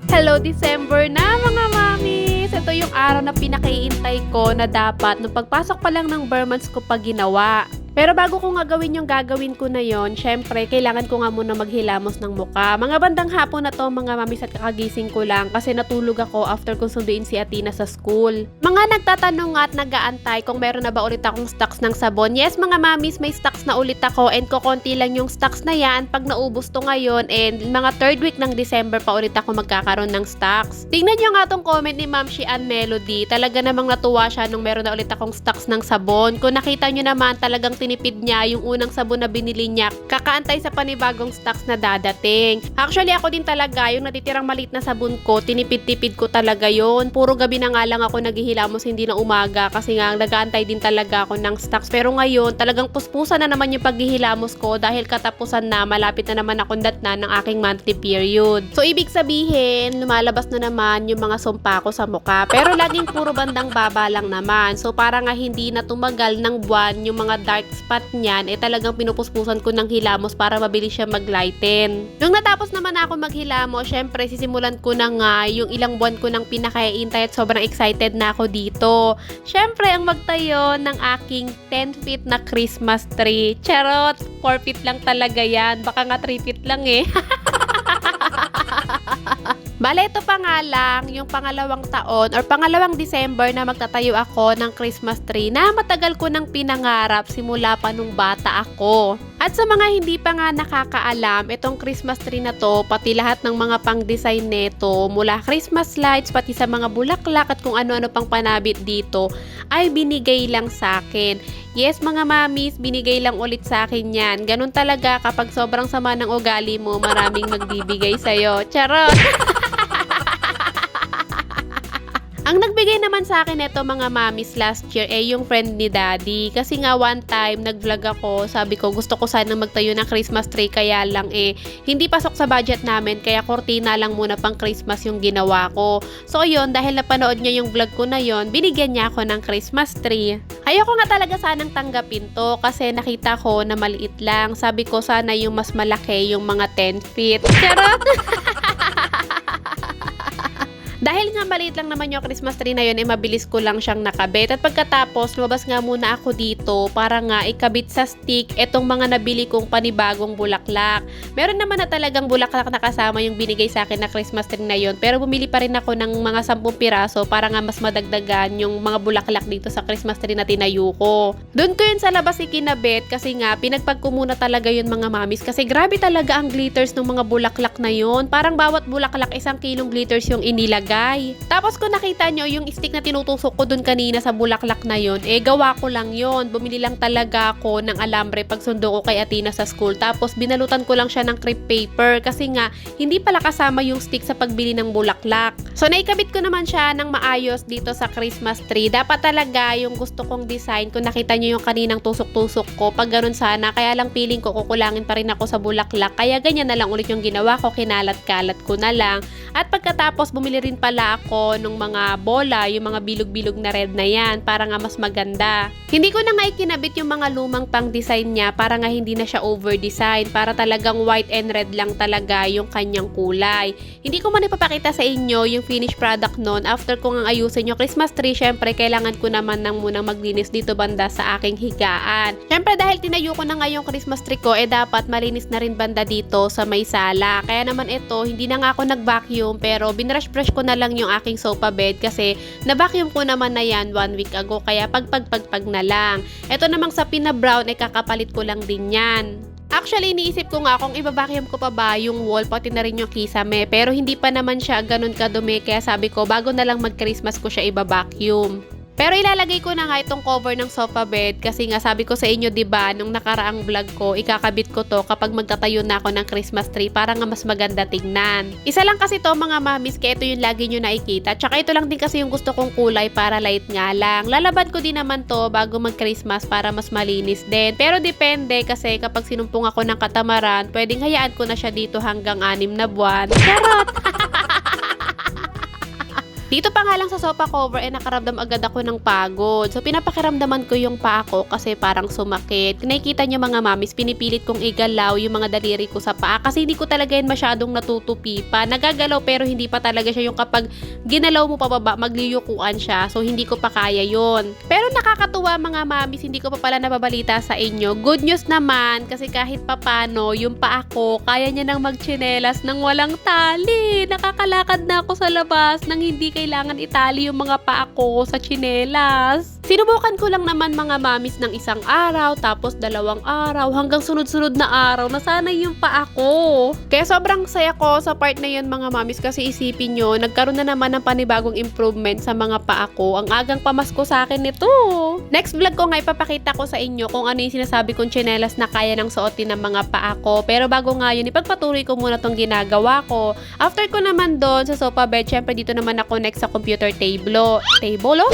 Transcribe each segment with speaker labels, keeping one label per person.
Speaker 1: Hello December na mga mamis! Ito yung araw na pinakaiintay ko na dapat nung pagpasok pa lang ng bare months ko pa ginawa. Pero bago ko nga gawin yung gagawin ko na yon, syempre, kailangan ko nga muna maghilamos ng muka. Mga bandang hapon na to mga mamis at kakagising ko lang kasi natulog ako after kong sunduin si Athena sa school. Mga nagtatanong nga at nag-aantay kung meron na ba ulit akong stocks ng sabon. Yes mga mamis, may stocks na ulit ako and kokonti lang yung stocks na yan pag naubos to ngayon and mga third week ng December pa ulit ako magkakaroon ng stocks. Tingnan nyo nga tong comment ni Ma'am Shian Melody. Talaga namang natuwa siya nung meron na ulit akong stocks ng sabon. Kung nakita nyo naman talagang tinipid niya yung unang sabon na binili niya kakaantay sa panibagong stocks na dadating. Actually ako din talaga yung natitirang maliit na sabon ko tinipid-tipid ko talaga yon. Puro gabi na nga lang ako naghihilamos hindi na umaga kasi nga nagaantay din talaga ako ng stocks. Pero ngayon talagang puspusan na naman yung paghihilamos ko dahil katapusan na malapit na naman akong datnan ng aking monthly period. So ibig sabihin lumalabas na naman yung mga sumpa ko sa mukha pero laging puro bandang baba lang naman. So para nga hindi na tumagal ng buwan yung mga dark spot niyan, talagang pinupuspusan ko ng hilamos para mabilis siya mag-lighten. Nung natapos naman ako maghilamos, syempre sisimulan ko na nga yung ilang buwan ko nang pinakaintay at sobrang excited na ako dito. Syempre ang magtayo ng aking 10 feet na Christmas tree. Charot! 4 feet lang talaga yan. Baka nga 3 feet lang eh. Bale, ito pa nga lang, yung pangalawang taon or pangalawang December na magtatayo ako ng Christmas tree na matagal ko nang pinangarap simula pa nung bata ako. At sa mga hindi pa nga nakakaalam, itong Christmas tree na to, pati lahat ng mga pang-design neto, mula Christmas lights, pati sa mga bulaklak at kung ano-ano pang panabit dito, ay binigay lang sa akin. Yes, mga mamis, binigay lang ulit sa akin yan. Ganun talaga kapag sobrang sama ng ugali mo, maraming magbibigay sa'yo. Charot! Ang nagbigay naman sa akin ito mga mamis last year yung friend ni Daddy. Kasi nga one time nag-vlog ako, sabi ko gusto ko sana magtayo ng Christmas tree kaya lang hindi pasok sa budget namin kaya kortina lang muna pang Christmas yung ginawa ko. So yun, dahil napanood niya yung vlog ko na yun, binigyan niya ako ng Christmas tree. Ayoko nga talaga sanang tanggapin to kasi nakita ko na maliit lang. Sabi ko sana yung mas malaki yung mga 10 feet. Charot! Dahil nga maliit lang naman yung Christmas tree na yun, mabilis ko lang siyang nakabit. At pagkatapos, lumabas nga muna ako dito para nga ikabit sa stick itong mga nabili kong panibagong bulaklak. Meron naman na talagang bulaklak na kasama yung binigay sa akin na Christmas tree na yun. Pero bumili pa rin ako ng mga 10 piraso para nga mas madagdagan yung mga bulaklak dito sa Christmas tree na tinayo ko. Doon ko yun sa labas ikinabit kasi nga pinagpag ko muna talaga yun mga mamis. Kasi grabe talaga ang glitters ng mga bulaklak na yun. Parang bawat bulaklak 1 kilong glitters yung inilagay. Tapos kung nakita nyo, yung stick na tinutusok ko dun kanina sa bulaklak na yun, gawa ko lang yun. Bumili lang talaga ako ng alambre pag sundo ko kay Athena sa school. Tapos binalutan ko lang siya ng crepe paper kasi nga, hindi pala kasama yung stick sa pagbili ng bulaklak. So naikabit ko naman siya ng maayos dito sa Christmas tree. Dapat talaga yung gusto kong design, kung nakita nyo yung kaninang tusok-tusok ko, pag ganun sana, kaya lang feeling ko kukulangin pa rin ako sa bulaklak. Kaya ganyan na lang ulit yung ginawa ko, kinalat-kalat ko na lang. At pagkatapos, bumili rin pala ako ng mga bola, yung mga bilog-bilog na red na yan, para nga mas maganda. Hindi ko na nga ikinabit yung mga lumang pang-design niya para nga hindi na siya over-design, para talagang white and red lang talaga yung kanyang kulay. Hindi ko man ipapakita sa inyo yung finished product nun. After ko nga ayusin yung Christmas tree, syempre kailangan ko naman nang munang maglinis dito banda sa aking higaan. Syempre dahil tinayo ko na nga yung Christmas tree ko, dapat malinis na rin banda dito sa may sala. Kaya naman ito, hindi na nga ako nag-vacuum pero binrush-brush ko na lang yung aking sofa bed kasi na-vacuum ko naman na yan 1 week ago kaya pagpag na lang. Ito namang sa pina-brown kakapalit ko lang din yan. Actually, iniisip ko nga kung iba-vacuum ko pa ba yung wall pati na rin yung kisame pero hindi pa naman siya ganun kadumi kaya sabi ko bago na lang mag-Christmas ko siya iba-vacuum. Pero ilalagay ko na nga itong cover ng sofa bed kasi nga sabi ko sa inyo 'di ba nung nakaraang vlog ko, ikakabit ko to kapag magtatayo na ako ng Christmas tree para nga mas maganda tingnan. Isa lang kasi to mga mamis kaya ito yung lagi nyo nakikita. Tsaka ito lang din kasi yung gusto kong kulay para light nga lang. Lalaban ko din naman to bago mag-Christmas para mas malinis din. Pero depende kasi kapag sinumpong ako ng katamaran, pwedeng hayaan ko na siya dito hanggang 6 na buwan. Charot! Dito pa nga lang sa sofa cover nakaramdam agad ako ng pagod. So pinapakiramdaman ko yung paa ko kasi parang sumakit. Nakikita niyo mga mamis, pinipilit kong igalaw yung mga daliri ko sa paa kasi hindi ko talaga yun masyadong natutupi pa. Nagagalaw pero hindi pa talaga siya yung kapag ginalaw mo pababa, magliyukuan siya. So hindi ko pa kaya yon. Pero nakakatuwa mga mamis, hindi ko pa pala nababalita sa inyo. Good news naman kasi kahit papano yung paa ko kaya niya nang magtsinelas nang walang tali. Nakakalakad na ako sa labas nang hindi kailangan itali yung mga paa ko sa tsinelas. Sinubukan ko lang naman mga mamis ng isang araw, tapos 2 araw, hanggang sunod-sunod na araw na sanay yung paa ko. Kaya sobrang saya ko sa part na yun mga mamis kasi isipin nyo, nagkaroon na naman ng panibagong improvement sa mga paa ko. Ang agang pamasko sa akin nito. Next vlog ko nga ipapakita ko sa inyo kung ano yung sinasabi kong tsinelas na kaya ng suotin ng mga paa ko. Pero bago nga yun, ipagpatuloy ko muna tong ginagawa ko. After ko naman doon sa sofa bed, syempre dito naman ako next sa computer table. Table, oh?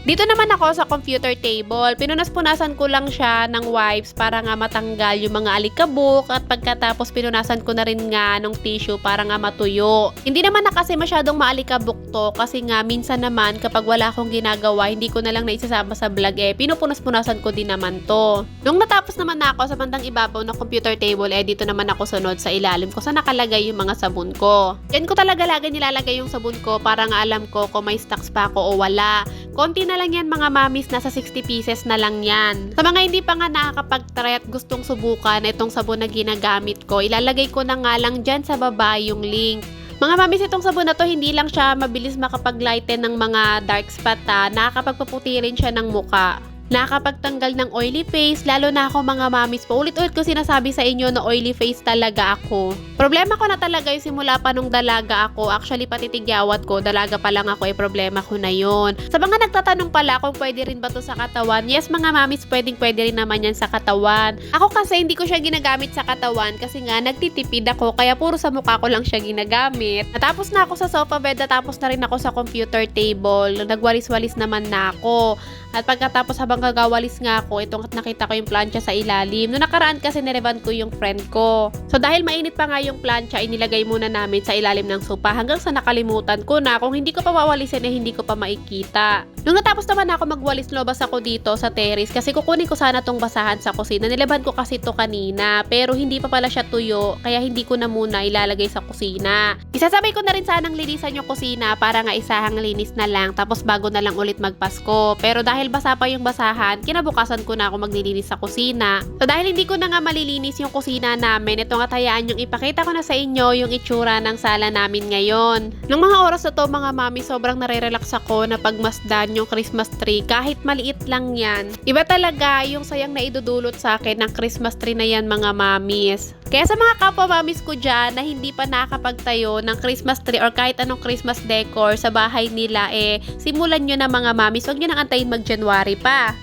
Speaker 1: Dito naman ako sa computer table. Pinunas-punasan ko lang siya ng wipes para nga matanggal yung mga alikabok at pagkatapos pinunasan ko na rin nga ng tissue para nga matuyo. Hindi naman na kasi masyadong maalikabok to kasi nga minsan naman kapag wala akong ginagawa, hindi ko na lang naisasama sa vlog pinupunas-punasan ko din naman to. Nung natapos naman na ako sa bandang ibabaw ng computer table, dito naman ako sunod sa ilalim ko sa nakalagay yung mga sabon ko. Yan ko talaga lagi nilalagay yung sabon ko para nga alam ko kung may stocks pa ako o wala. Konti na lang yan mga mamis, nasa 60 pieces na lang yan. Sa mga hindi pa nga nakakapag-try at gustong subukan itong sabon na ginagamit ko, ilalagay ko na nga lang dyan sa baba yung link. Mga mamis, itong sabon na to hindi lang siya mabilis makapag-lighten ng mga dark spot nakakapagpaputi rin siya ng muka. Nakakapagtanggal ng oily face, lalo na ako mga mamis po. Ulit-ulit ko sinasabi sa inyo na oily face talaga ako. Problema ko na talaga yung simula pa nung dalaga ako. Actually, pati tigyawat ko, dalaga pa lang ako, problema ko na yon. Sa mga nagtatanong pala kung pwede rin ba to sa katawan, yes mga mamis, pwede rin naman yan sa katawan. Ako kasi hindi ko siya ginagamit sa katawan kasi nga nagtitipid ako, kaya puro sa mukha ko lang siya ginagamit. Natapos na ako sa sofa bed, natapos na rin ako sa computer table, nagwalis-walis naman na ako. At pagkatapos habang gagawalis nga ako, itong nakita ko yung plancha sa ilalim. Noong nakaraan kasi nireban ko yung friend ko. So dahil mainit pa nga yung plancha, inilagay muna namin sa ilalim ng sopa hanggang sa nakalimutan ko na kung hindi ko pa wawalisin hindi ko pa makikita. Nung natapos naman ako magwalis, lumabas ako dito sa terrace kasi kukunin ko sana tong basahan sa kusina. Nilaban ko kasi to kanina pero hindi pa pala siya tuyo kaya hindi ko na muna ilalagay sa kusina. Isasabay ko na rin sanang linisan yung kusina para nga isahang linis na lang tapos bago na lang ulit magpasko. Pero dahil basa pa yung basahan, kinabukasan ko na ako maglilinis sa kusina. So dahil hindi ko na nga malilinis yung kusina namin, ito nga tayaan yung ipakita ko na sa inyo yung itsura ng sala namin ngayon. Nung mga oras na to mga mami, sobrang nare-relax ako na pagmasdan yung Christmas tree kahit maliit lang yan. Iba talaga yung sayang na idudulot sa akin ng Christmas tree na yan mga mamis. Kaya sa mga kapwa mamis ko dyan na hindi pa nakakapagtayo ng Christmas tree or kahit anong Christmas decor sa bahay nila, simulan nyo na mga mamis. Huwag nyo nang antayin mag-January pa.